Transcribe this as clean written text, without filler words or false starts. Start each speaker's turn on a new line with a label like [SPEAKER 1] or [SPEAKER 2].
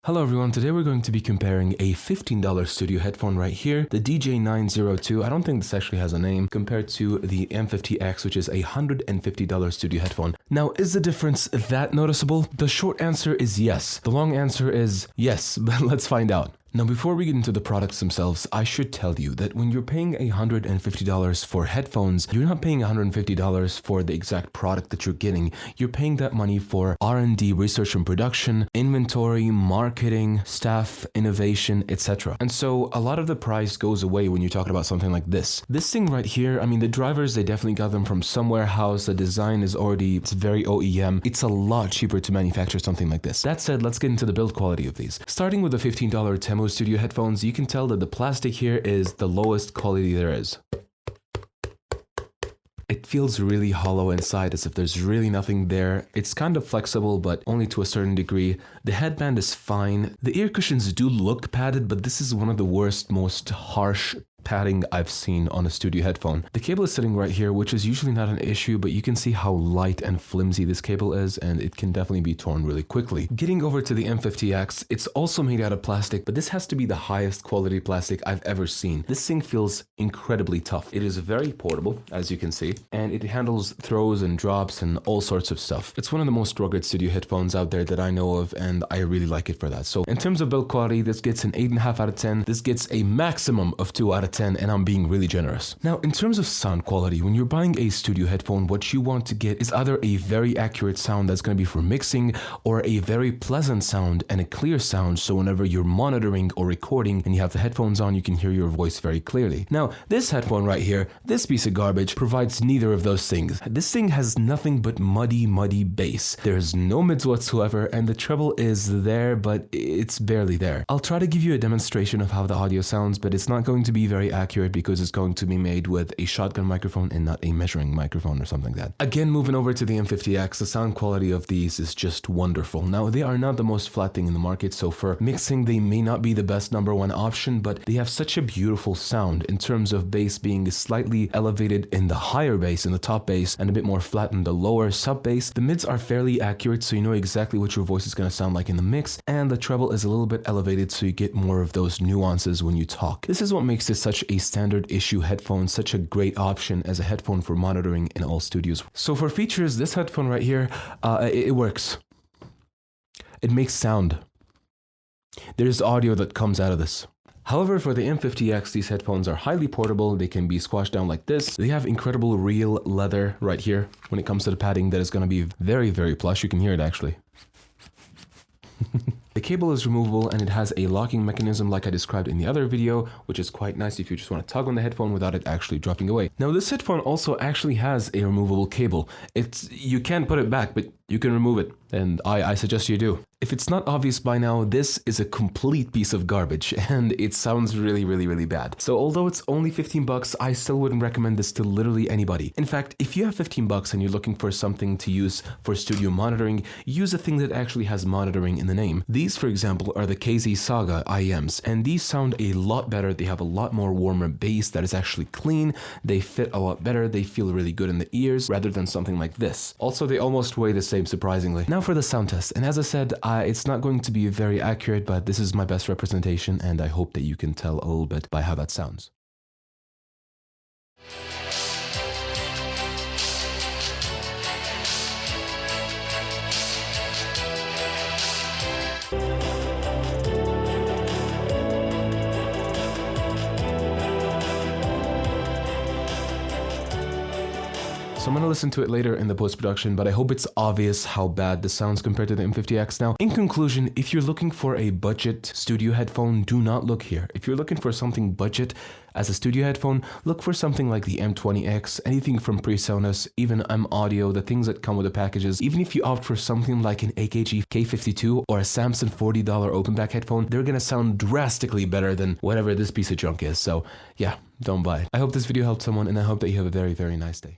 [SPEAKER 1] Hello everyone, today we're going to be comparing a $15 studio headphone right here, the DJ902, I don't think this actually has a name, compared to the M50X, which is a $150 studio headphone. Now, is the difference that noticeable? The short answer is yes. The long answer is yes, but let's find out. Now, before we get into the products themselves, I should tell you that when you're paying $150 for headphones, you're not paying $150 for the exact product that you're getting. You're paying that money for R&D, research and production, inventory, marketing, staff, innovation, etc. And so a lot of the price goes away when you're talking about something like this. This thing right here, I mean, the drivers, they definitely got them from some warehouse. The design is already, it's very OEM. It's a lot cheaper to manufacture something like this. That said, let's get into the build quality of these. Starting with the $15 Temu studio headphones, you can tell that the plastic here is the lowest quality there is. It feels really hollow inside, as if there's really nothing there. It's kind of flexible, but only to a certain degree. The headband is fine. The ear cushions do look padded, but this is one of the worst, most harsh padding I've seen on a studio headphone. The cable is sitting right here, which is usually not an issue, but you can see how light and flimsy this cable is, and it can definitely be torn really quickly. Getting over to the M50X, it's also made out of plastic, but this has to be the highest quality plastic I've ever seen. This thing feels incredibly tough. It is very portable, as you can see, and it handles throws and drops and all sorts of stuff. It's one of the most rugged studio headphones out there that I know of, and I really like it for that. So in terms of build quality, this gets an 8.5 out of 10. This gets a maximum of 2 out of 10, and I'm being really generous. Now, in terms of sound quality, when you're buying a studio headphone, what you want to get is either a very accurate sound that's going to be for mixing, or a very pleasant sound and a clear sound, so whenever you're monitoring or recording and you have the headphones on, you can hear your voice very clearly. Now, this headphone right here, this piece of garbage, provides neither of those things. This thing has nothing but muddy bass. There's no mids whatsoever, and the treble is there, but it's barely there. I'll try to give you a demonstration of how the audio sounds, but it's not going to be very accurate because it's going to be made with a shotgun microphone and not a measuring microphone or something like that. Again, moving over to the M50X, the sound quality of these is just wonderful. Now, they are not the most flat thing in the market, so for mixing, they may not be the best #1 option, but they have such a beautiful sound in terms of bass being slightly elevated in the higher bass, in the top bass, and a bit more flat in the lower sub bass. The mids are fairly accurate, so you know exactly what your voice is going to sound like in the mix, and the treble is a little bit elevated, so you get more of those nuances when you talk. This is what makes it such a standard issue headphone, such a great option as a headphone for monitoring in all studios. So for features, this headphone right here, it works. It makes sound. There's audio that comes out of this. However, for the M50X, these headphones are highly portable. They can be squashed down like this. They have incredible real leather right here when it comes to the padding that is going to be very plush. You can hear it actually. The cable is removable, and it has a locking mechanism like I described in the other video, which is quite nice if you just want to tug on the headphone without it actually dropping away. Now, this headphone also actually has a removable cable. You can put it back, but you can remove it, and I suggest you do. If it's not obvious by now, this is a complete piece of garbage, and it sounds really bad. So although it's only 15 bucks, I still wouldn't recommend this to literally anybody. In fact, if you have 15 bucks and you're looking for something to use for studio monitoring, use a thing that actually has monitoring in the name. These, for example, are the KZ Saga IEMs, and these sound a lot better. They have a lot more warmer bass that is actually clean. They fit a lot better. They feel really good in the ears rather than something like this. Also, they almost weigh the same, surprisingly. Now for the sound test, and as I said, it's not going to be very accurate, but this is my best representation, and I hope that you can tell a little bit by how that sounds. So I'm going to listen to it later in the post-production, but I hope it's obvious how bad this sounds compared to the M50X. Now, in conclusion, if you're looking for a budget studio headphone, do not look here. If you're looking for something budget as a studio headphone, look for something like the M20X, anything from PreSonus, even M Audio, the things that come with the packages. Even if you opt for something like an AKG K52 or a Samson $40 open back headphone, they're going to sound drastically better than whatever this piece of junk is. So yeah, don't buy it. I hope this video helped someone, and I hope that you have a very nice day.